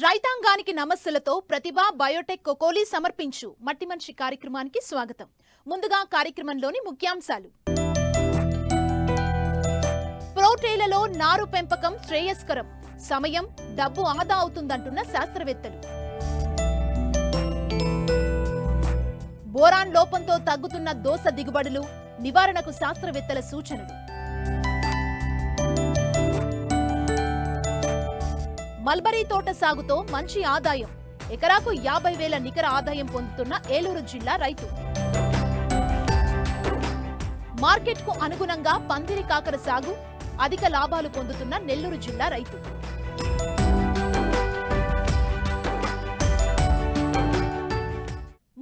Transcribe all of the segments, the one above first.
రైతాంగానికి నమస్సులతో ప్రతిభ బయోటెక్ కోకోలి సమర్పించు మట్టి మనిషి కార్యక్రమానికి స్వాగతం. ముందుగా కార్యక్రమంలోని ముఖ్యాంశాలు. ప్రోటీలలో నారు పెంపకం శ్రేయస్కరం, సమయం డబ్బు ఆదా అవుతుందంటున్న శాస్త్రవేత్తలు. బోరాన్ లోపంతో తగ్గుతున్న దోస దిగుబడులు, నివారణకు శాస్త్రవేత్తల సూచనలు. మల్బరీ తోట సాగుతో మంచి ఆదాయం, ఎకరాకు 50,000 నికర ఆదాయం పొందుతున్న ఏలూరు జిల్లా రైతు. మార్కెట్కు అనుగుణంగా పందిరి కాకర సాగు, అధిక లాభాలు పొందుతున్న నెల్లూరు జిల్లా రైతు.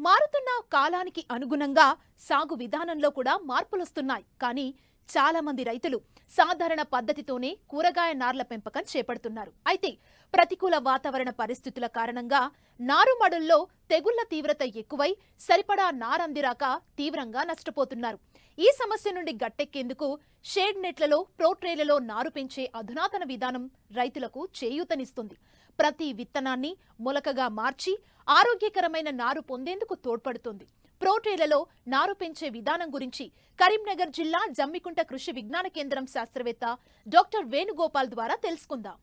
మారుతున్న కాలానికి అనుగుణంగా సాగు విధానంలో కూడా మార్పులొస్తున్నాయి. కానీ చాలా మంది రైతులు సాధారణ పద్ధతితోనే కూరగాయ నార్ల పెంపకం చేపడుతున్నారు. అయితే ప్రతికూల వాతావరణ పరిస్థితుల కారణంగా నారుమడుల్లో తెగుళ్ల తీవ్రత ఎక్కువై సరిపడా నారందిరాక తీవ్రంగా నష్టపోతున్నారు. ఈ సమస్య నుండి గట్టెక్కేందుకు షేడ్ నెట్లలో, ప్రోట్రేలలో నారు పెంచే అధునాతన విధానం రైతులకు చేయూతనిస్తుంది. ప్రతి విత్తనాన్ని మొలకగా మార్చి ఆరోగ్యకరమైన నారు పొందేందుకు తోడ్పడుతుంది. ప్రోట్రేలలో నారు పెంచే విధానం గురించి కరీంనగర్ జిల్లా జమ్మికుంట కృషి విజ్ఞాన కేంద్రం శాస్త్రవేత్త డాక్టర్ వేణుగోపాల్ ద్వారా తెలుసుకుందాం.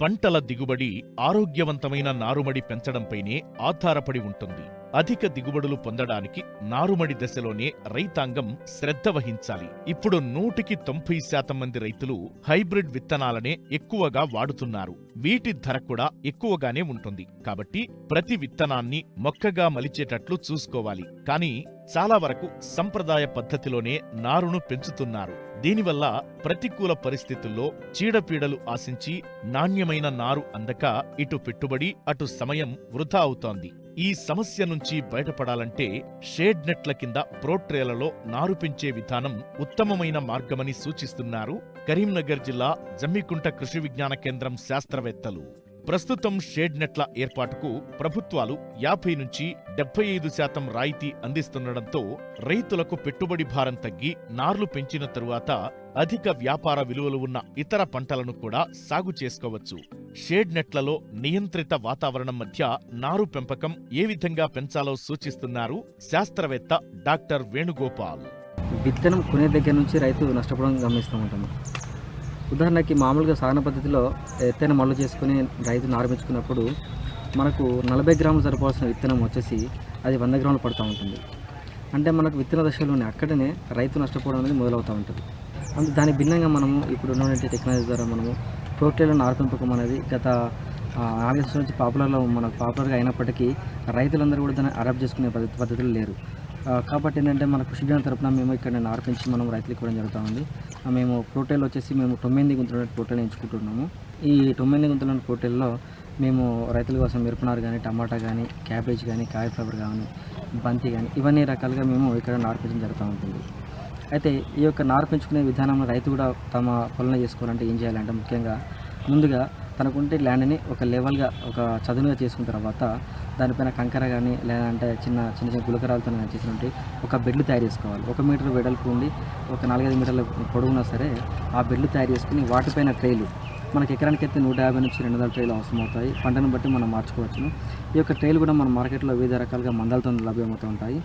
పంటల దిగుబడి ఆరోగ్యవంతమైన నారుమడి పెంచడంపైనే ఆధారపడి ఉంటుంది. అధిక దిగుబడులు పొందడానికి నారుమడి దశలోనే రైతాంగం శ్రద్ధ వహించాలి. ఇప్పుడు 100% మంది రైతులు హైబ్రిడ్ విత్తనాలనే ఎక్కువగా వాడుతున్నారు. వీటి ధర కూడా ఎక్కువగానే ఉంటుంది. కాబట్టి ప్రతి విత్తనాన్ని మొక్కగా మలిచేటట్లు చూసుకోవాలి. కానీ చాలా వరకు సంప్రదాయ పద్ధతిలోనే నారును పెంచుతున్నారు. దీనివల్ల ప్రతికూల పరిస్థితుల్లో చీడపీడలు ఆశించి నాణ్యమైన నారు అందక ఇటు పెట్టుబడి అటు సమయం వృధా అవుతోంది. ఈ సమస్య నుంచి బయటపడాలంటే షేడ్ నెట్ల కింద ప్రోట్రేలలో నారు పెంచే విధానం ఉత్తమమైన మార్గమని సూచిస్తున్నారు కరీంనగర్ జిల్లా జమ్మికుంట కృషి విజ్ఞాన కేంద్రం శాస్త్రవేత్తలు. ప్రస్తుతం షేడ్ నెట్ల ఏర్పాటుకు ప్రభుత్వాలు 50 నుంచి 75% రాయితీ అందిస్తుండటంతో రైతులకు పెట్టుబడి భారం తగ్గి నార్లు పెంచిన తరువాత అధిక వ్యాపార విలువలు ఉన్న ఇతర పంటలను కూడా సాగు చేసుకోవచ్చు. షేడ్ నెట్లలో నియంత్రిత వాతావరణం మధ్య నారు పెంపకం ఏ విధంగా పెంచాలో సూచిస్తున్నారు శాస్త్రవేత్త డాక్టర్ వేణుగోపాల్. విత్తనం కొనే దగ్గర నుంచి రైతు నష్టపోవడం గమనిస్తూ ఉంటాము. ఉదాహరణకి మామూలుగా సాగన పద్ధతిలో ఎత్తైన మళ్ళు చేసుకుని రైతు నారు పెంచుకున్నప్పుడు మనకు 40 గ్రాములు సరిపోవాల్సిన విత్తనం వచ్చేసి అది 100 గ్రాములు పడుతూ ఉంటుంది. అంటే మనకు విత్తన దశలోనే అక్కడనే రైతు నష్టపోవడం అనేది మొదలవుతూ ఉంటుంది. అందుకే దాని భిన్నంగా మనము ఇప్పుడు ఉన్నటువంటి టెక్నాలజీ ద్వారా మనము ప్రోట్రేలో నారు పెంపకం అనేది గత 4 సంవత్సరాల నుంచి పాపులర్గా అయినప్పటికీ రైతులందరూ కూడా దాన్ని అడాప్ట్ చేసుకునే పద్ధతులు లేరు. కాబట్టి ఏంటంటే మన కృషి విజ్ఞానం తరపున మేము ఇక్కడ నారు పెంచి మనం రైతులకు ఇవ్వడం జరుగుతూ ఉంది. మేము ప్రోటైల్ వచ్చేసి మేము 9 గుంతల ప్రోటైల్ ఎంచుకుంటున్నాము. ఈ 9 గుంతల ప్రోటైల్లో మేము రైతుల కోసం మిరపనారు కానీ, టమాటా కానీ, క్యాబేజ్ కానీ, కాలీఫ్లవర్ కానీ, బంతి కానీ ఇవన్నీ రకాలుగా మేము ఇక్కడ నారు పెంచడం జరుగుతూ ఉంటుంది. అయితే ఈ యొక్క నారు పెంచుకునే విధానంలో రైతు కూడా తమ పొలంలో చేసుకోవాలంటే ఏం చేయాలంటే ముఖ్యంగా ముందుగా తనకుంటే ల్యాండ్ని ఒక లెవెల్గా ఒక చదునుగా చేసుకున్న తర్వాత దానిపైన కంకర కానీ లేదంటే చిన్న గులకరాలతో చేసినట్టు ఒక బెడ్లు తయారు చేసుకోవాలి. 1 మీటర్ వెడల్పు ఉండి ఒక 4-5 మీటర్ల పొడవునా సరే ఆ బెడ్లు తయారు చేసుకుని వాటిపైన ట్రైలు మనకి ఎకరానికి అయితే 150 నుంచి 200 ట్రైలు అవసరం అవుతాయి. పంటను బట్టి మనం మార్చుకోవచ్చును. ఈ యొక్క ట్రైలు కూడా మన మార్కెట్లో వివిధ రకాలుగా మందాలతో లభ్యమవుతూ ఉంటాయి.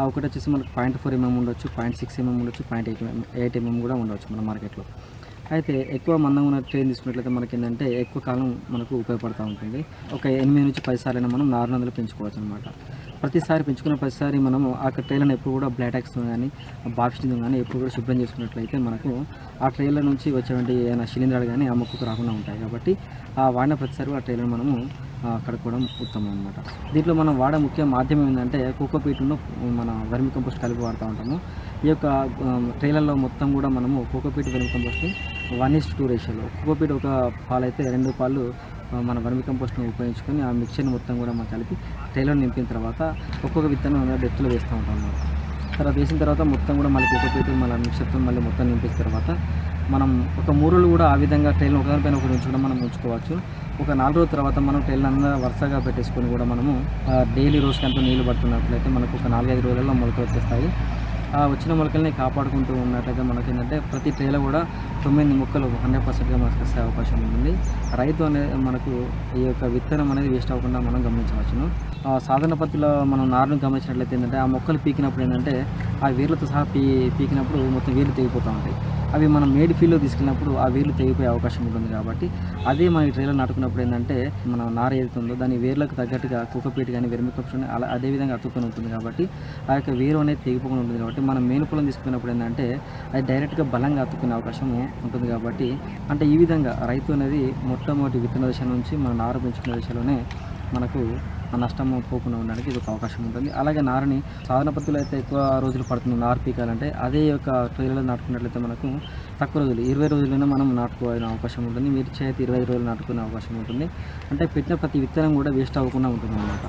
ఒకటి వచ్చేసి మనకు 0.4 mm ఉండొచ్చు, 0.6 mm ఉండొచ్చు, 0.8 mm కూడా ఉండవచ్చు మన మార్కెట్లో. అయితే ఎక్కువ మందం ఉన్న ట్రైన్ తీసుకున్నట్లయితే మనకి ఏంటంటే ఎక్కువ కాలం మనకు ఉపయోగపడుతూ ఉంటుంది. ఒక 8 నుంచి 10 సార్లైనా మనం నారునందులు పెంచుకోవచ్చు అనమాట. ప్రతిసారి పెంచుకున్న ప్రతిసారి మనము ఆ ట్రైలను ఎప్పుడు కూడా బ్లాటాక్స్తో కానీ బాఫిస్టింగ్ కానీ ఎప్పుడు కూడా శుభ్రం చేసుకున్నట్లయితే మనకు ఆ ట్రైల నుంచి వచ్చేటువంటి ఏదైనా శిలీంధ్రాలు కానీ ఆ మొక్కకు రాకుండా ఉంటాయి. కాబట్టి ఆ వాడిన ప్రతిసారి ఆ ట్రైలను మనము కడుక్కోవడం ఉత్తమం అనమాట. దీంట్లో మనం వాడే ముఖ్య మాధ్యమం ఏంటంటే కోకోపీట్ను మన వర్మి కంపోస్ట్ కలిపి వాడుతూ ఉంటాము. ఈ యొక్క ట్రైలర్లో మొత్తం కూడా మనము కోకోపీట్ వర్మి కంపోస్ట్ని 1:2 రేషియోలో కోకోపీట్ ఒక పాలు అయితే 2 పాలు మన వర్మి కంపోస్ట్ని ఉపయోగించుకొని ఆ మిక్చర్ని మొత్తం కూడా మనం కలిపి ట్రైలర్ నింపిన తర్వాత ఒక్కొక్క విత్తనం డెప్త్లో వేస్తూ ఉంటాం అన్నమాట. తర్వాత వేసిన తర్వాత మొత్తం కూడా మళ్ళీ కోకోపీట్ మళ్ళీ మిక్చర్తో మళ్ళీ మొత్తం నింపిన తర్వాత మనం ఒక 3 రోజులు కూడా ఆ విధంగా ట్రైల్ ఒకదానిపైన ఒకటి ఉంచుకోవడం మనం ఉంచుకోవచ్చు. ఒక 4 రోజుల తర్వాత మనం ట్రైల్ అంతా వరుసగా పెట్టేసుకొని కూడా మనము డైలీ రోజుకంటూ నీళ్లు పడుతున్నట్లయితే మనకు ఒక 4-5 రోజుల్లో మొలక వచ్చేస్తాయి. ఆ వచ్చిన మొలకల్ని కాపాడుకుంటూ ఉన్నట్లయితే మనకి ఏంటంటే ప్రతి ట్రేలో కూడా 9 మొక్కలు 100%గా మనకు వస్తే అవకాశం ఉంటుంది. రైతు అనేది మనకు ఈ యొక్క విత్తనం అనేది వేస్ట్ అవ్వకుండా మనం గమనించవచ్చును. సాధారణ పద్ధతిలో మనం నారును గమనించినట్లయితే ఏంటంటే ఆ మొక్కలు పీకినప్పుడు ఏంటంటే ఆ వేర్లతో సహా పీకినప్పుడు మొత్తం వేర్లు తెగిపోతూ ఉంటాయి. అవి మనం మేడ్ ఫీల్డ్లో తీసుకెళ్ళినప్పుడు ఆ వేర్లు తెగిపోయే అవకాశం ఉంటుంది. కాబట్టి అదే మన ఈ ట్రేలో నాటుకున్నప్పుడు ఏంటంటే మన నార ఏదైతే ఉందో దాని వేర్లకు తగ్గట్టుగా కోకోపీట్ కానీ వెర్మి కంపోస్ట్ అలా అదే విధంగా అతుక్కొని ఉంటుంది. కాబట్టి ఆ యొక్క వేరు అనేది తెగిపోకుండా ఉంటుంది. కాబట్టి మనం మెయిన్ పొలం తీసుకున్నప్పుడు ఏంటంటే అది డైరెక్ట్గా బలంగా అతుక్కునే అవకాశం ఉంటుంది. కాబట్టి అంటే ఈ విధంగా రైతు అనేది మొట్టమొదటి విత్తన దశ నుంచి మన నారు పెంచుకునే దశలోనే మనకు నష్టం పోకుండా ఉండడానికి ఇది ఒక అవకాశం ఉంటుంది. అలాగే నారుని సాధారణ పద్ధతిలో అయితే ఎక్కువ రోజులు పడుతుంది నారు పీకాలంటే, అదే యొక్క ట్రైలలో నాటుకున్నట్లయితే మనకు తక్కువ రోజులు 20 రోజుల్లోనే మనం నాటుకోవాల్సిన అవకాశం ఉంటుంది. మిర్చి అయితే 25 రోజులు నాటుకునే అవకాశం ఉంటుంది. అంటే పెట్టిన ప్రతి విత్తనం కూడా వేస్ట్ అవ్వకుండా ఉంటుంది అన్నమాట.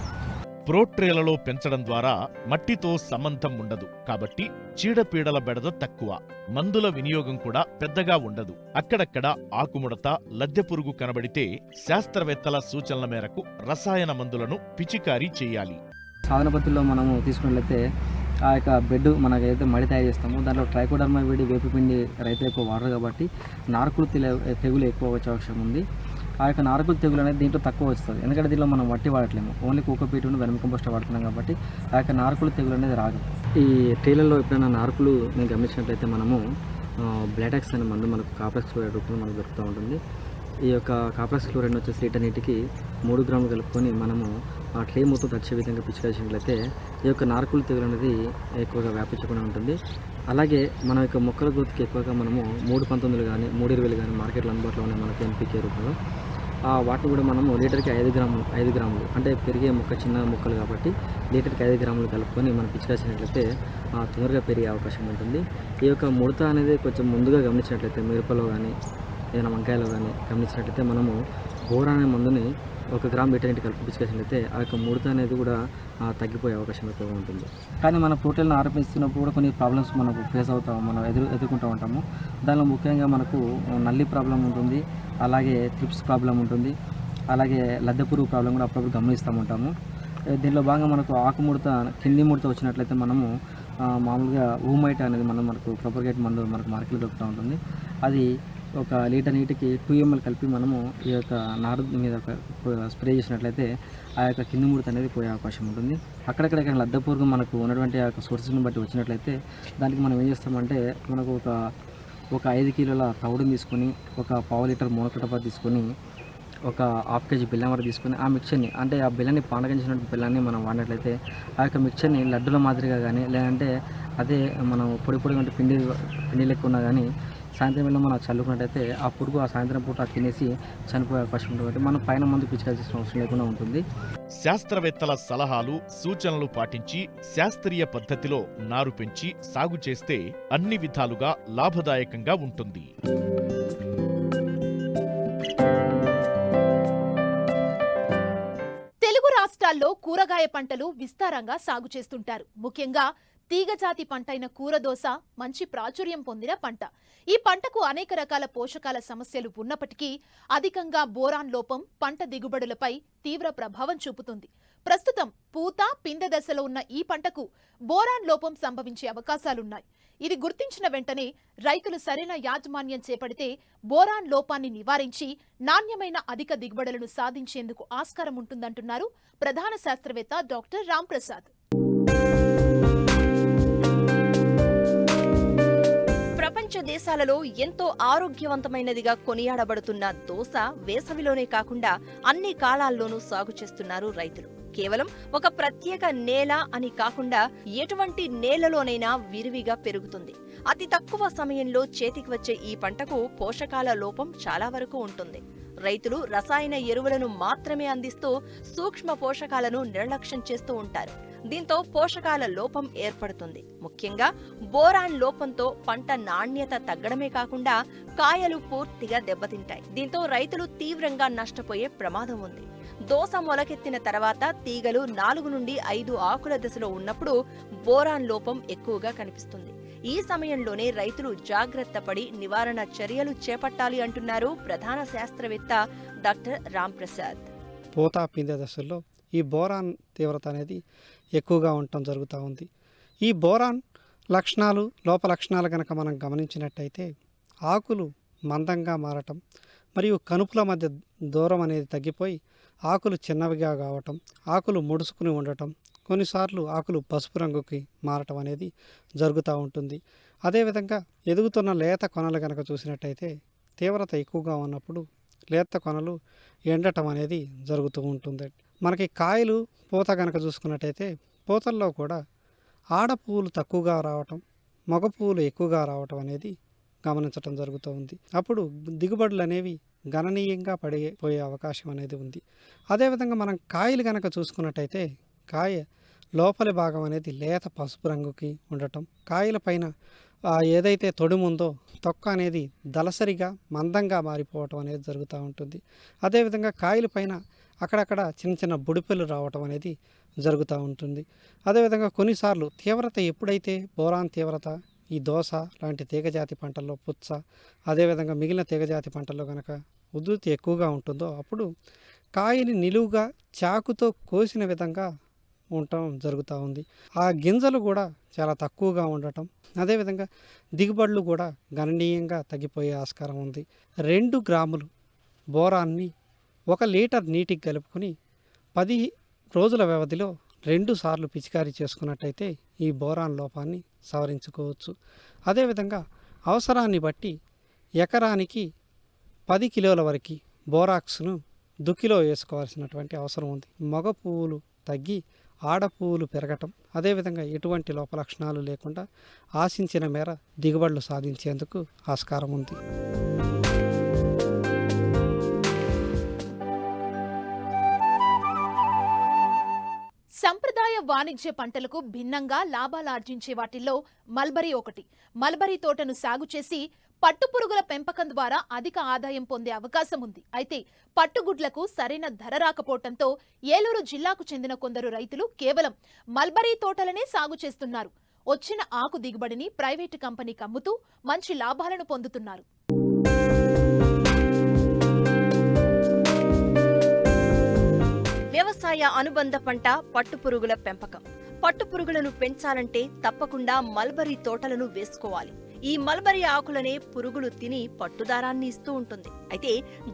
ప్రోట్రేలలో పెంచడం ద్వారా మట్టితో సంబంధం ఉండదు కాబట్టి చీడపీడల బెడద తక్కువ, మందుల వినియోగం కూడా పెద్దగా ఉండదు. అక్కడక్కడ ఆకుముడత, లద్దె పురుగు కనబడితే శాస్త్రవేత్తల సూచనల మేరకు రసాయన మందులను పిచికారీ చేయాలి. సాధన పద్ధతిలో మనము తీసుకున్నట్లయితే ఆ యొక్క బెడ్ మనకు ఏదైతే మడి తయారు చేస్తామో దాంట్లో ట్రైకోడర్మా విడి వేపపిండి రైతులు ఎక్కువ వాడరు కాబట్టి నారుకులు తెగులు ఎక్కువ వచ్చే అవకాశం ఉంది. ఆ యొక్క నారుకులు తెగులు అనేది దీంట్లో తక్కువ వస్తుంది. ఎందుకంటే దీంట్లో మనం మట్టి వాడట్లేము, ఓన్లీ కోకోపీటును వెర్మి కంపోస్ట్ వాడుతున్నాం కాబట్టి ఆ యొక్క నారుకులు తెగులు అనేది రాదు. ఈ ట్రేలలో ఎప్పుడైనా నారుకులు నేను గమనించినట్లయితే మనము బ్లాటెక్స్ అనే మందు మనకు కాప్లెక్స్ క్లోరైడ్ రూపంలో మనకు దొరుకుతూ ఉంటుంది. ఈ యొక్క కాప్లెక్స్ క్లోరైడ్ వచ్చేసి లీటర్ నీటికి 3 గ్రాములు కలుపుకొని మనము ఆ ట్రే మొత్తం తడిచే విధంగా పిచికాల్సినట్లయితే ఈ యొక్క నారుకులు తెగులు అనేది ఎక్కువగా వ్యాపించకుండా ఉంటుంది. అలాగే మన యొక్క మొక్కల గ్రోత్కి ఎక్కువగా మనము 319 కానీ 320 కానీ మార్కెట్లో అందుబాటులో ఉన్నాయి మనకి ఎన్పికే రూపంలో. వాటిని కూడా మనము లీటర్కి 5 గ్రాములు అంటే పెరిగే మొక్క చిన్న మొక్కలు కాబట్టి లీటర్కి 5 గ్రాములు కలుపుకొని మనం పిచికాల్సినట్లయితే తొందరగా పెరిగే అవకాశం ఉంటుంది. ఈ యొక్క ముడత అనేది కొంచెం ముందుగా గమనించినట్లయితే మిరపలో కానీ ఏదైనా వంకాయలో కానీ గమనించినట్లయితే మనము బోరాన్ అనే మందుని 1 గ్రామ్ లీటర్ నీటి కలిపి పిచికేసినట్లయితే ఆ యొక్క ముడత అనేది కూడా తగ్గిపోయే అవకాశం ఎక్కువగా ఉంటుంది. కానీ మన పోటీలను ఆరంభిస్తున్నప్పుడు కూడా కొన్ని ప్రాబ్లమ్స్ మనకు ఫేస్ అవుతాము, మనం ఎదుర్కొంటూ ఉంటాము. దానిలో ముఖ్యంగా మనకు నల్లి ప్రాబ్లం ఉంటుంది, అలాగే త్రిప్స్ ప్రాబ్లం ఉంటుంది, అలాగే లద్దె పురుగు ప్రాబ్లం కూడా అప్పుడప్పుడు గమనిస్తూ ఉంటాము. దీనిలో భాగంగా మనకు ఆకుముడత కింది ముడత వచ్చినట్లయితే మనము మామూలుగా ఊమైట్ అనేది మనకు ప్రొపగేట్ మందు మనకు మార్కెట్లో దొరుకుతూ ఉంటుంది. అది 1 లీటర్ నీటికి 2 ml కలిపి మనము ఈ యొక్క నారు మీద స్ప్రే చేసినట్లయితే ఆ యొక్క కింది ముడత అనేది పోయే అవకాశం ఉంటుంది. అక్కడక్కడ లద్దె పురుగు మనకు ఉన్నటువంటి ఆ యొక్క సోర్సెస్ని బట్టి వచ్చినట్లయితే దానికి మనం ఏం చేస్తామంటే మనకు ఒక 5 కిలోల తవుడుని తీసుకొని 1/4 లీటర్ మోనకటపా తీసుకొని 1/2 kg బెల్లం వరకు తీసుకొని ఆ మిక్చర్ని అంటే ఆ బెల్లాన్ని పానగించినట్టు బెల్లాన్ని మనం వాడినట్లయితే ఆ యొక్క మిక్చర్ని లడ్డుల మాదిరిగా కానీ లేదంటే అదే మనం పొడి అంటే పిండి లెక్క ఉన్నా కానీ సాయంత్రం వేళ మనం చల్లుకున్నట్టయితే ఆ పురుగు ఆ సాయంత్రం పూట తినేసి చనిపోయే అవకాశం ఉంటుంది. కాబట్టి మనం పైన మందు పిచికాల్సిన అవసరం లేకుండా ఉంటుంది. శాస్త్రవేత్తల సలహాలు, సూచనలు పాటించి శాస్త్రీయ పద్ధతిలో నారు పెంచి సాగు చేస్తే అన్ని విధాలుగా లాభదాయకంగా ఉంటుంది. తెలుగు రాష్ట్రాల్లో కూరగాయ పంటలు విస్తారంగా సాగు చేస్తుంటారు. ముఖ్యంగా తీగజాతి పంటైన కూరదోస మంచి ప్రాచుర్యం పొందిన పంట. ఈ పంటకు అనేక రకాల పోషకాల సమస్యలు ఉన్నప్పటికీ అధికంగా బోరాన్ లోపం పంట దిగుబడులపై తీవ్ర ప్రభావం చూపుతుంది. ప్రస్తుతం పూత, పిందె దశలో ఉన్న ఈ పంటకు బోరాన్ లోపం సంభవించే అవకాశాలున్నాయి. ఇది గుర్తించిన వెంటనే రైతులు సరైన యాజమాన్యం చేపడితే బోరాన్ లోపాన్ని నివారించి నాణ్యమైన అధిక దిగుబడులను సాధించేందుకు ఆస్కారం ఉంటుందంటున్నారు ప్రధాన శాస్త్రవేత్త డాక్టర్ రాంప్రసాద్. ప్రపంచ దేశాలలో ఎంతో ఆరోగ్యవంతమైనదిగా కొనియాడబడుతున్న దోస వేసవిలోనే కాకుండా అన్ని కాలాల్లోనూ సాగు చేస్తున్నారు రైతులు. కేవలం ఒక ప్రత్యేక నేల అని కాకుండా ఎటువంటి నేలలోనైనా విరివిగా పెరుగుతుంది. అతి తక్కువ సమయంలో చేతికి వచ్చే ఈ పంటకు పోషకాల లోపం చాలా వరకు ఉంటుంది. రైతులు రసాయన ఎరువులను మాత్రమే అందిస్తూ సూక్ష్మ పోషకాలను నిర్లక్ష్యం చేస్తూ ఉంటారు. దీంతో పోషకాల లోపం ఏర్పడుతుంది. ముఖ్యంగా బోరాన్ లోపంతో పంట నాణ్యత తగ్గడమే కాకుండా కాయలు పూర్తిగా దెబ్బతింటాయి. దీంతో రైతులు తీవ్రంగా నష్టపోయే ప్రమాదం ఉంది. దోస మొలకెత్తిన తర్వాత తీగలు 4 నుండి 5 ఆకుల దశలో ఉన్నప్పుడు బోరాన్ లోపం ఎక్కువగా కనిపిస్తుంది. ఈ సమయంలోనే రైతులు జాగ్రత్త పడి నివారణ చర్యలు చేపట్టాలి అంటున్నారు ప్రధాన శాస్త్రవేత్త డాక్టర్ రాంప్రసాద్. పూత, పిందె దశల్లో ఈ బోరాన్ తీవ్రత అనేది ఎక్కువగా ఉండటం జరుగుతూ ఉంది. ఈ బోరాన్ లోప లక్షణాలు కనుక మనం గమనించినట్టయితే ఆకులు మందంగా మారటం మరియు కనుపుల మధ్య దూరం అనేది తగ్గిపోయి ఆకులు చిన్నవిగా కావటం, ఆకులు ముడుచుకుని ఉండటం, కొన్నిసార్లు ఆకులు పసుపు రంగుకి మారటం అనేది జరుగుతూ ఉంటుంది. అదేవిధంగా ఎదుగుతున్న లేత కొనలు కనుక చూసినట్టయితే తీవ్రత ఎక్కువగా ఉన్నప్పుడు లేత కొనలు ఎండటం అనేది జరుగుతూ ఉంటుంది. మనకి కాయలు పూత కనుక చూసుకున్నట్టయితే పూతల్లో కూడా ఆడ పువ్వులు తక్కువగా రావటం, మగ పువ్వులు ఎక్కువగా రావటం అనేది గమనించటం జరుగుతూ ఉంది. అప్పుడు దిగుబడులు అనేవి గణనీయంగా పడిపోయే అవకాశం అనేది ఉంది. అదేవిధంగా మనం కాయలు కనుక చూసుకున్నట్టయితే కాయ లోపలి భాగం అనేది లేత పసుపు రంగుకి ఉండటం, కాయల పైన ఏదైతే తొడుముందో తొక్క అనేది దళసరిగా మందంగా మారిపోవటం అనేది జరుగుతూ ఉంటుంది. అదేవిధంగా కాయల పైన అక్కడక్కడ చిన్న చిన్న బుడిపెలు రావటం అనేది జరుగుతూ ఉంటుంది. అదేవిధంగా కొన్నిసార్లు తీవ్రత ఎప్పుడైతే బోరాన్ తీవ్రత ఈ దోస లాంటి తీగజాతి పంటల్లో పుచ్చ, అదేవిధంగా మిగిలిన తీగజాతి పంటల్లో కనుక ఉధృతి ఎక్కువగా ఉంటుందో అప్పుడు కాయని నిలువుగా చాకుతో కోసిన విధంగా ఉండటం జరుగుతూ ఉంది. ఆ గింజలు కూడా చాలా తక్కువగా ఉండటం, అదేవిధంగా దిగుబడులు కూడా గణనీయంగా తగ్గిపోయే ఆస్కారం ఉంది. 2 గ్రాములు బోరాన్ని 1 లీటర్ నీటికి కలుపుకొని 10 రోజుల వ్యవధిలో 2 సార్లు పిచికారీ చేసుకున్నట్టయితే ఈ బోరాన్ లోపాన్ని సవరించుకోవచ్చు. అదేవిధంగా అవసరాన్ని బట్టి ఎకరానికి 10 కిలోల వరకు బోరాక్స్ను దుక్కిలో వేసుకోవాల్సినటువంటి అవసరం ఉంది. మగ పువ్వులు తగ్గి ఆడ పువ్వులు పెరగటం, అదేవిధంగా ఎటువంటి లోపలక్షణాలు లేకుండా ఆశించిన మేర దిగుబడులు సాధించేందుకు ఆస్కారం ఉంది. సంప్రదాయ వాణిజ్య పంటలకు భిన్నంగా లాభాలార్జించే వాటిల్లో మల్బరీ ఒకటి. మల్బరీ తోటను సాగు చేసి పట్టుపురుగుల పెంపకం ద్వారా అధిక ఆదాయం పొందే అవకాశం ఉంది. అయితే పట్టుగుడ్లకు సరైన ధర రాకపోవడంతో ఏలూరు జిల్లాకు చెందిన కొందరు రైతులు కేవలం మల్బరీ తోటలనే సాగు చేస్తున్నారు. వచ్చిన ఆకు దిగుబడిని ప్రైవేటు కంపెనీకి అమ్ముతూ మంచి లాభాలను పొందుతున్నారు. వ్యవసాయ అనుబంధ పంట పట్టుపురుగుల పెంపకం. పట్టుపురుగులను పెంచాలంటే తప్పకుండా మల్బరీ తోటలను వేసుకోవాలి. ఈ మల్బరీ ఆకులనే పురుగులు తిని పట్టుదారాన్ని ఇస్తూ ఉంటుంది. అయితే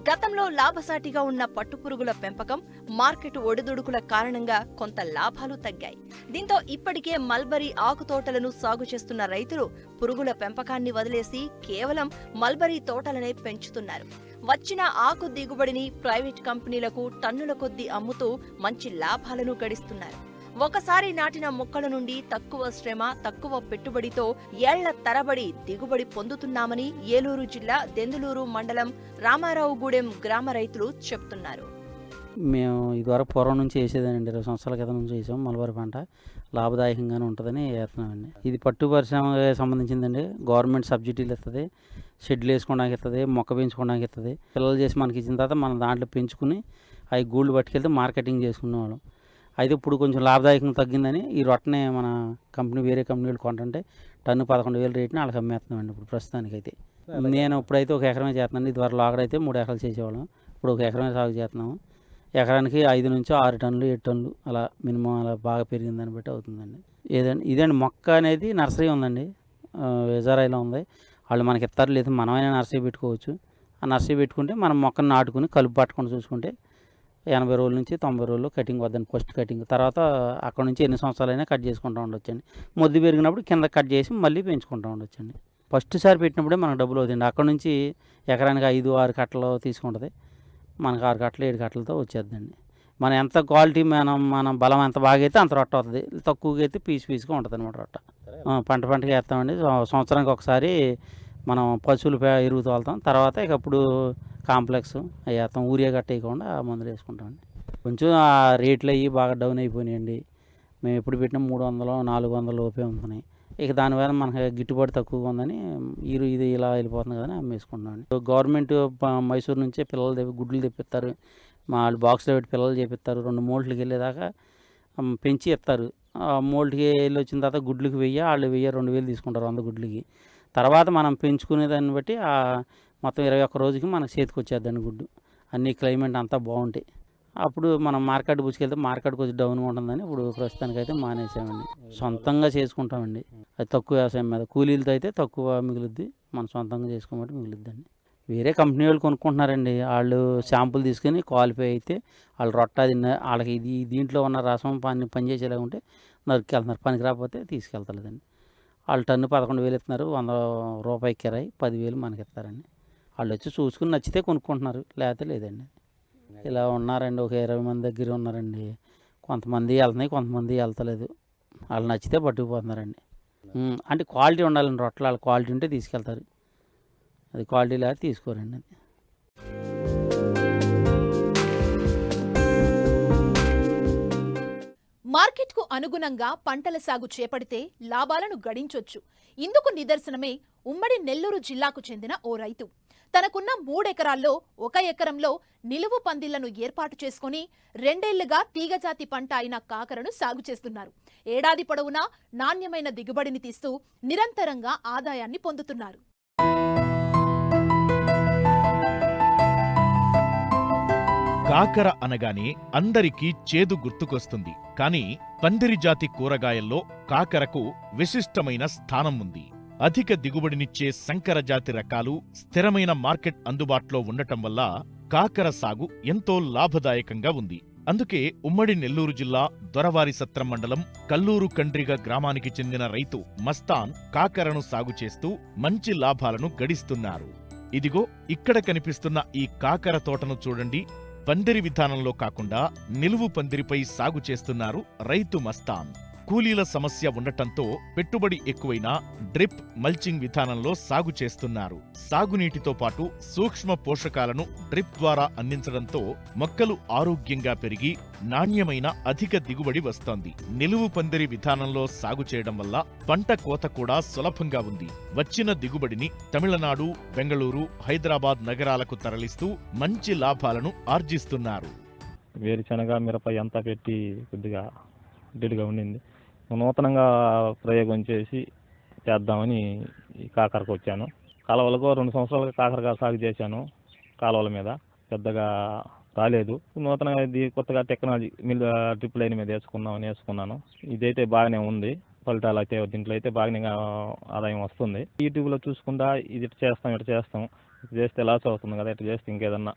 గతంలో లాభసాటిగా ఉన్న పట్టుపురుగుల పెంపకం మార్కెట్ ఒడిదుడుకుల కారణంగా కొంత లాభాలు తగ్గాయి. దీంతో ఇప్పటికే మల్బరీ ఆకు తోటలను సాగు చేస్తున్న రైతులు పురుగుల పెంపకాన్ని వదిలేసి కేవలం మల్బరీ తోటలనే పెంచుతున్నారు. వచ్చిన ఆకు దిగుబడిని ప్రైవేట్ కంపెనీలకు టన్నుల కొద్దీ అమ్ముతూ మంచి లాభాలను గడిస్తున్నారు. ఒకసారి నాటిన మొక్కల నుండి తక్కువ శ్రమ, తక్కువ పెట్టుబడితో ఏళ్ల తరబడి దిగుబడి పొందుతున్నామని ఏలూరు జిల్లా దెందులూరు మండలం రామారావుగూడెం గ్రామ రైతులు చెప్తున్నారు. మేము ఇదివరకు పూర్వం నుంచి వేసేదానండి, 20 సంవత్సరాల క్రితం నుంచి వేసాం. మల్బరీ పంట లాభదాయకంగానే ఉంటుందని వేస్తున్నామండి. ఇది పట్టు పరిశ్రమకి సంబంధించిందండి. గవర్నమెంట్ సబ్సిడీలు ఇస్తుంది, షెడ్లు వేసుకోవడానికి ఇస్తుంది, మొక్క పెంచుకోవడానికి ఇస్తుంది. పిల్లలు చేసి మనకి ఇచ్చిన తర్వాత మనం దాంట్లో పెంచుకుని అవి గూళ్ళు పట్టుకెళ్తే మార్కెటింగ్ చేసుకునేవాళ్ళం. అయితే ఇప్పుడు కొంచెం లాభదాయకంగా తగ్గిందని ఈ రొట్టనే మన కంపెనీ వేరే కంపెనీలు కొంటుంటే టన్ను 11,000 రేట్ని వాళ్ళకి అమ్మేస్తున్నామండి ఇప్పుడు ప్రస్తుతానికైతే. నేను ఇప్పుడైతే 1 ఎకరమే చేస్తున్నాను. ఇదివరకు లోకడైతే 3 ఎకరాలు చేసేవాళ్ళం. ఇప్పుడు 1 ఎకరమే సాగు చేస్తున్నాము. ఎకరానికి 5 నుంచి 6 టన్నులు 7 టన్నులు అలా మినిమం అలా బాగా పెరిగిందని బట్టి అవుతుందండి. ఇదండి మొక్క అనేది నర్సరీ ఉందండి, విజయరాయిలో ఉంది. వాళ్ళు మనకి ఇస్తారు, లేదా మనమైనా నర్సరీ పెట్టుకోవచ్చు. ఆ నర్సరీ పెట్టుకుంటే మనం మొక్కను నాటుకుని కలుపు పట్టుకొని చూసుకుంటే 80 రోజుల నుంచి 90 రోజుల్లో కటింగ్ వద్దండి. ఫస్ట్ కటింగ్ తర్వాత అక్కడ నుంచి ఎన్ని సంవత్సరాలైనా కట్ చేసుకుంటూ ఉండొచ్చండి. మొద్దు పెరిగినప్పుడు కింద కట్ చేసి మళ్ళీ పెంచుకుంటూ ఉండొచ్చండి. ఫస్ట్ సారి పెట్టినప్పుడే మనకు డబ్బులు అవుతుంది. అక్కడ నుంచి ఎకరానికి 5-6 కట్టలు తీసుకుంటుంది. మనకు 6 కట్టలు 7 కట్టలతో వచ్చేద్దండి. మనం ఎంత క్వాలిటీ మన బలం ఎంత బాగా అయితే అంత రొట్ట అవుతుంది. తక్కువగా అయితే పీసుగా ఉంటుంది అనమాట రొట్ట. పంటకి వేస్తామండి. సంవత్సరానికి ఒకసారి మనం పశువులు ఎరువు తోలుతాం. తర్వాత ఇక అప్పుడు కాంప్లెక్స్ అవి వేస్తాం. ఊరియా గట్ట వేయకుండా ఆ మందులు వేసుకుంటామండి. కొంచెం ఆ రేట్లు అవి బాగా డౌన్ అయిపోయినాయండి. మేము ఎప్పుడు పెట్టినా 300-400 లోపే ఉంటున్నాయి. ఇక దానివల్ల మనకి గిట్టుబాటు తక్కువగా ఉందని ఇది ఇలా వెళ్ళిపోతుంది కదని అమ్మేసుకుంటామండి. గవర్నమెంట్ మైసూరు నుంచే పిల్లలు గుడ్లు తెప్పిస్తారు. వాళ్ళు బాక్స్లో పెట్టి పిల్లలు చేపిస్తారు. 2 మోల్ట్లకి వెళ్ళేదాకా పెంచి ఇస్తారు. మోల్ట్కి వెళ్ళి వచ్చిన తర్వాత గుడ్లకి 1000, వాళ్ళు 1000-2000 తీసుకుంటారు 100 గుడ్లకి. తర్వాత మనం పెంచుకునే దాన్ని బట్టి మొత్తం 21 రోజుకి మనకు చేతికి వచ్చేద్దండి గుడ్డు. అన్ని క్లైమేట్ అంతా బాగుంటాయి. అప్పుడు మనం మార్కెట్ పుచ్చుకెళ్తే మార్కెట్ కొంచెం డౌన్గా ఉంటుందని ఇప్పుడు ప్రస్తుతానికైతే మానేసామండి. సొంతంగా చేసుకుంటామండి. అది తక్కువ వ్యవసాయం మీద. కూలీలతో అయితే తక్కువ మిగులుద్ది. మనం సొంతంగా చేసుకోమంటే మిగులుద్దండి. వేరే కంపెనీ వాళ్ళు కొనుక్కుంటున్నారండి. వాళ్ళు శాంపుల్ తీసుకొని క్వాలిఫై అయితే వాళ్ళు రొట్టా వాళ్ళకి దీంట్లో ఉన్న రసం పనిచేసేలా ఉంటే నరుక్కెళ్తున్నారు. పనికి రాకపోతే తీసుకెళ్తలేదండి. వాళ్ళు టన్ను 11,000 ఇస్తున్నారు. 100 రూపాయి కిరాయి 10,000 మనకి ఇస్తారండి. వాళ్ళు వచ్చి చూసుకుని నచ్చితే కొనుక్కుంటున్నారు, లేకపోతే లేదండి. ఇలా ఉన్నారండి. ఒక 20 మంది దగ్గర ఉన్నారండి. కొంతమంది వెళ్తున్నాయి, కొంతమంది వెళ్తలేదు. వాళ్ళు నచ్చితే పట్టుకుపోతున్నారండి. అంటే క్వాలిటీ ఉండాలండి. రొట్టెలు వాళ్ళ క్వాలిటీ ఉంటే తీసుకెళ్తారు. అది క్వాలిటీ లేకపోతే తీసుకోరండి. అది మార్కెట్కు అనుగుణంగా పంటల సాగు చేపడితే లాభాలను గడించొచ్చు. ఇందుకు నిదర్శనమే ఉమ్మడి నెల్లూరు జిల్లాకు చెందిన ఓ రైతు. తనకున్న 3 ఎకరాల్లో 1 ఎకరంలో నిలువు పందిళ్లను ఏర్పాటు చేసుకుని 2 ఏళ్లుగా తీగజాతి పంట అయిన కాకరను సాగు చేస్తున్నారు. ఏడాది పొడవునా నాణ్యమైన దిగుబడిని తీస్తూ నిరంతరంగా ఆదాయాన్ని పొందుతున్నారు. కాకర అనగానే అందరికీ చేదు గుర్తుకొస్తుంది. కానీ పందిరి జాతి కూరగాయల్లో కాకరకు విశిష్టమైన స్థానం ఉంది. అధిక దిగుబడినిచ్చే సంకర జాతి రకాలు స్థిరమైన మార్కెట్ అందుబాటులో ఉండటం వల్ల కాకర సాగు ఎంతో లాభదాయకంగా ఉంది. అందుకే ఉమ్మడి నెల్లూరు జిల్లా దొరవారిసత్రం మండలం కల్లూరు కండ్రిగ గ్రామానికి చెందిన రైతు మస్తాన్ కాకరను సాగు చేస్తూ మంచి లాభాలను గడిస్తున్నారు. ఇదిగో ఇక్కడ కనిపిస్తున్న ఈ కాకర తోటను చూడండి. పందిరి విధానంలో కాకుండా నిలువు పందిరిపై సాగు చేస్తున్నారు రైతు మస్తాన్. కూలీల సమస్య ఉండటంతో పెట్టుబడి ఎక్కువైనా డ్రిప్ మల్చింగ్ విధానంలో సాగు చేస్తున్నారు. సాగునీటితో పాటు సూక్ష్మ పోషకాలను డ్రిప్ ద్వారా అందించడంతో మొక్కలు ఆరోగ్యంగా పెరిగి నాణ్యమైన అధిక దిగుబడి వస్తోంది. నిలువు పందిరి విధానంలో సాగు చేయడం వల్ల పంట కోత కూడా సులభంగా ఉంది. వచ్చిన దిగుబడిని తమిళనాడు, బెంగళూరు, హైదరాబాద్ నగరాలకు తరలిస్తూ మంచి లాభాలను ఆర్జిస్తున్నారు. వేరుశనగ, మిరప అంతా పెట్టి కొద్దిగా అడ్డుగా ఉండింది. నూతనంగా ప్రయోగం చేసి చేద్దామని ఈ కాకరకు వచ్చాను. కాలువలకు 2 సంవత్సరాలుగా కాకరగా సాగు చేశాను. కాలువల మీద పెద్దగా రాలేదు. నూతనంగా ఇది కొత్తగా టెక్నాలజీ డ్రిప్ లైన్ మీద వేసుకున్నాను. ఇదైతే బాగానే ఉంది. ఫలితాలు అయితే దీంట్లో అయితే బాగానే ఆదాయం వస్తుంది. యూట్యూబ్లో చూసుకుంటా ఇది ఇటు చేస్తాం ఇటు చేస్తే లాస్ అవుతుంది కదా, ఇటు చేస్తే ఇంకేదన్నా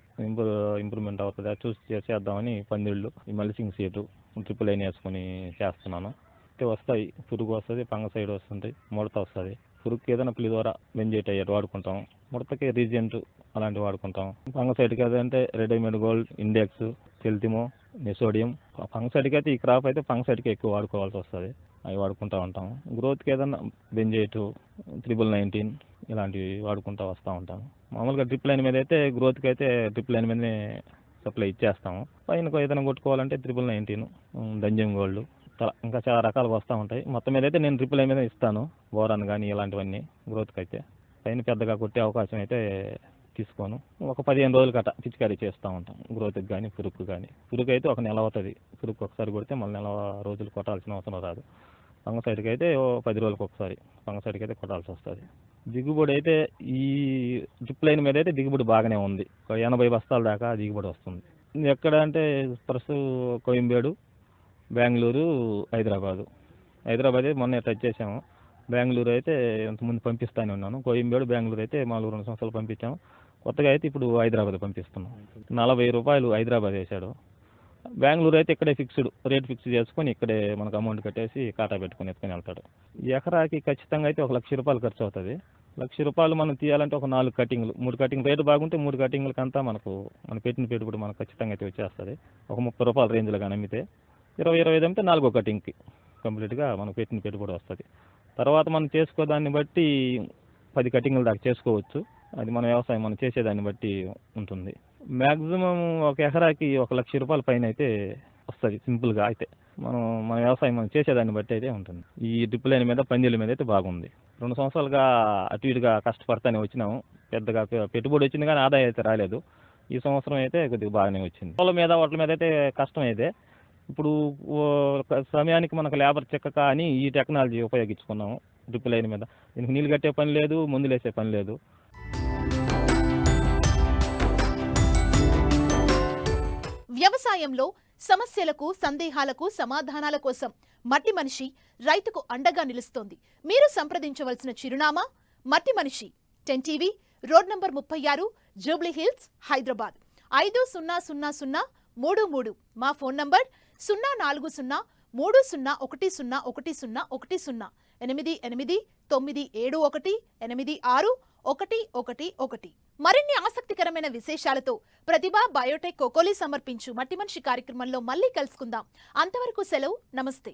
ఇంప్రూవ్మెంట్ అవుతుంది చూసి చేద్దామని పందిళ్ళు, ఈ మల్చింగ్ సీటు, డ్రిప్ లైన్ వేసుకుని చేస్తున్నాను. అయితే వస్తాయి, పురుగు వస్తుంది, ఫంగసైడ్ వస్తుంది, ముడత వస్తుంది. పురుగుకి ఏదైనా ప్లీ ద్వారా బెంజైట్ అయ్యేది వాడుకుంటాం. ముడతకి రీజెంట్ అలాంటివి వాడుకుంటాం. ఫంగసైడ్కి ఏదంటే రెడీమేడ్ గోల్డ్, ఇండెక్స్, సెల్తిమో, నెసోడియం. ఫంగసైడ్కి అయితే ఈ క్రాప్ అయితే ఫంగసైడ్కి ఎక్కువ వాడుకోవాల్సి వస్తుంది. అవి వాడుకుంటూ ఉంటాం. గ్రోత్కి ఏదన్నా బెంజైట్, 1919 ఇలాంటివి వాడుకుంటూ వస్తూ ఉంటాము. మామూలుగా డ్రిప్ లైన్ మీద అయితే గ్రోత్కి అయితే డ్రిప్ లైన్ మీదనే సప్లై ఇచ్చేస్తాము. పైన ఏదైనా కొట్టుకోవాలంటే 1919, దంజం గోల్డ్, ఇంకా చాలా రకాలు వస్తూ ఉంటాయి. మొత్తం మీద అయితే నేను డ్రిప్ లైన్ మీద ఇస్తాను. బోరాన్ కానీ ఇలాంటివన్నీ గ్రోత్కి అయితే. పైన పెద్దగా కొట్టే అవకాశం అయితే తీసుకోను. ఒక 15 రోజులు గట్ట పిచికారీ చేస్తూ ఉంటాం. గ్రోత్కి కానీ పురుగుకి కానీ. పురుగు అయితే 1 నెల అవుతుంది. పురుగుకి ఒకసారి కొడితే మళ్ళీ 1 నెల రోజులు కొట్టాల్సిన అవసరం రాదు. ఫంగసైడ్కి అయితే 10 రోజులకు ఒకసారి ఫంగసైడ్కి అయితే కొట్టాల్సి వస్తుంది. దిగుబడి అయితే ఈ డ్రిప్ లైన్ మీద అయితే దిగుబడి బాగానే ఉంది. 80 బస్తాల దాకా దిగుబడి వస్తుంది. ఎక్కడ అంటే ప్రస్తుతం కోయంబేడు, బెంగళూరు, హైదరాబాద్ అయితే మొన్న టచ్ చేసాము. బెంగళూరు అయితే ఇంతకుముందు పంపిస్తానే ఉన్నాను. కోయంబేడు, బెంగళూరు అయితే 2 సంవత్సరాలు పంపించాము. కొత్తగా అయితే ఇప్పుడు హైదరాబాద్ పంపిస్తున్నాం. 40 రూపాయలు హైదరాబాద్ వేశాడు. బెంగళూరు అయితే ఇక్కడే రేట్ ఫిక్స్ చేసుకొని ఇక్కడే మనకు అమౌంట్ కట్టేసి కాటా పెట్టుకుని ఎత్తుకొని వెళ్తాడు. ఎకరాకి ఖచ్చితంగా అయితే 1 లక్ష రూపాయలు ఖర్చు అవుతుంది. 1 లక్ష రూపాయలు మనం తీయాలంటే ఒక 4 కటింగ్లు, 3 కటింగ్ రేటు బాగుంటే 3 కటింగ్లకంతా మనకు మనం పెట్టిన పెట్టుబడి మనకు ఖచ్చితంగా అయితే వచ్చేస్తుంది. ఒక 30 రూపాయల రేంజ్లో కానీ అమ్మితే 20-25 అమ్మితే 4గో కటింగ్కి కంప్లీట్గా మనకు పెట్టిన పెట్టుబడి వస్తుంది. తర్వాత మనం చేసుకోదాన్ని బట్టి 10 కటింగ్ల దాకా చేసుకోవచ్చు. అది మన వ్యవసాయం మనం చేసేదాన్ని బట్టి ఉంటుంది. మ్యాక్సిమం ఒక ఎకరాకి 1 లక్ష రూపాయల పైన అయితే వస్తుంది సింపుల్గా అయితే. మన వ్యవసాయం మనం చేసేదాన్ని బట్టి అయితే ఉంటుంది. ఈ డ్రిప్ లైన్ మీద, పందిళ్ళ మీద అయితే బాగుంది. 2 సంవత్సరాలుగా అటు ఇటుగా కష్టపడతానే వచ్చినాము. పెద్దగా పెట్టుబడి వచ్చింది కానీ ఆదాయం అయితే రాలేదు. ఈ సంవత్సరం అయితే కొద్దిగా బాగానే వచ్చింది. వాటి మీద అయితే కష్టం అయితే ఇప్పుడు సమయానికి మనకు లేబర్ చెక్కక అని ఈ టెక్నాలజీ ఉపయోగించుకున్నాము. డ్రిప్ లైన్ మీద దీనికి నీళ్ళు కట్టే పని లేదు, మందులు వేసే పని లేదు. వ్యవసాయంలో సమస్యలకు, సందేహాలకు సమాధానాల కోసం మట్టి మనిషి రైతుకు అండగా నిలుస్తోంది. మీరు సంప్రదించవలసిన చిరునామా మట్టి మనిషి, 10 TV, road number 36, Jubilee hills, Hyderabad 500033. మా ఫోన్ నంబర్ 04030010110 8897186111. మరిన్ని ఆసక్తికరమైన విశేషాలతో ప్రతిభ బయోటెక్ కోకోలి సమర్పించు మట్టి మనిషి కార్యక్రమంలో మళ్ళీ కలుసుకుందాం. అంతవరకు సెలవు, నమస్తే.